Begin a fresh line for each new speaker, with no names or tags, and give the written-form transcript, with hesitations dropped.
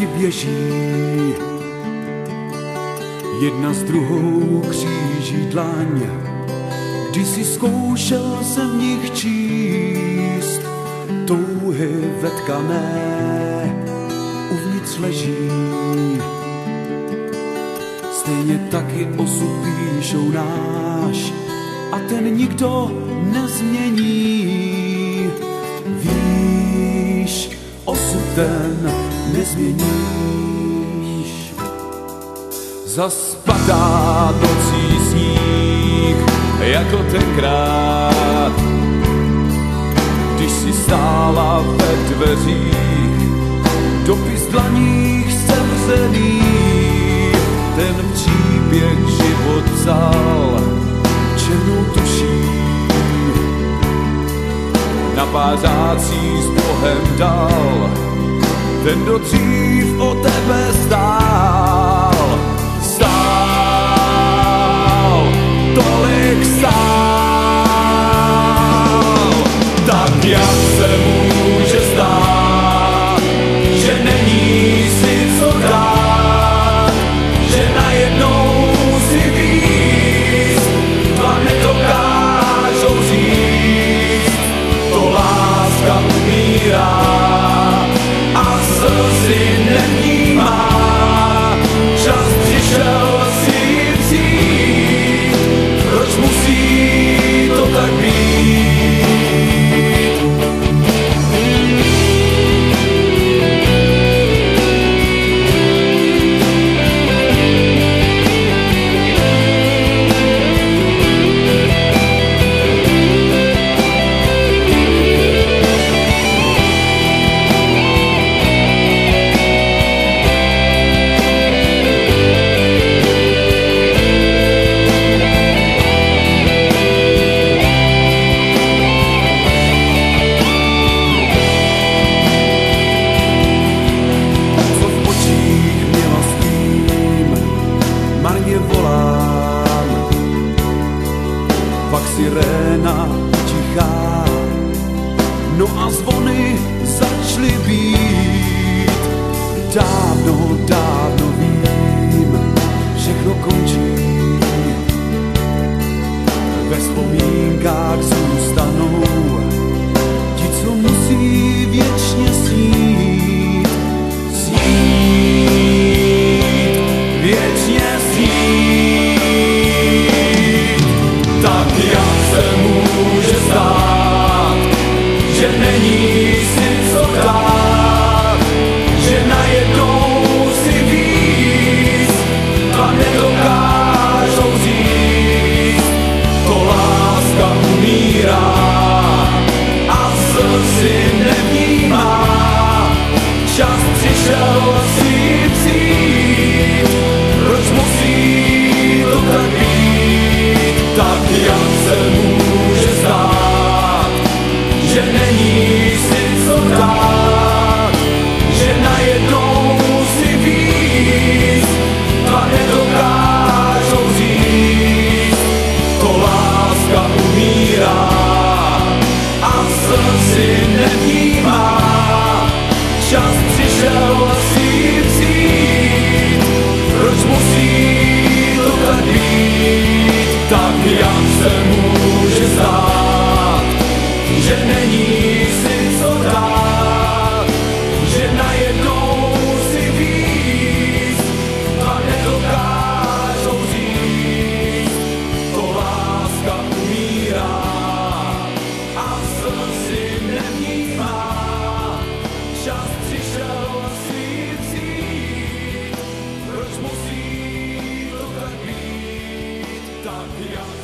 Roky běží, jedna s druhou kříží dlaň. Když si zkoušel jsem v nich číst touhy vetkané, uvnitř leží. Stejně taky osud píšou náš a ten nikdo nezmění. Víš, osud ten nezměníš. Zas padá nocí sníh, jako tenkrát, když si stála ve dveřích, dopis v dlaních sevřených, ten příběh život vzal černou tuší. Na pářácí s Bohem dal, ten, kdo dřív o tebe stál. Stál, tolik stál. Tak jak se může stát, že není si co dát, že najednou si víc, dva nedokážou říct, to láska umírá a slzy nevnímá. Čas přišel si vzít, proč musí to tak být? Pak siréna tichá, no a zvony začaly být. Dávno, dávno vím, všechno končí. Ve vzpomínkách zůstanou ti, co musí věčně snít. Snít, věčně snít. Tak jak se může stát, že není si co dát, že najednou si víc, dva nedokážou říct, to láska umírá a slzy nevnímá. Čas přišel si vzít, proč musí to tak být? Tak jak se může stát, že není si co dát, že najednou si víc, dva nedokážou říct, to láska umírá a slzy nevnímá. Čas přišel si vzít, proč musí to tak být? Tak jak se může stát, že není si co dát, že najednou si víc, dva nedokážou říct, to láska umírá a slzy nevnímá. Čas přišel si vzít, proč musí to tak být? Tak jak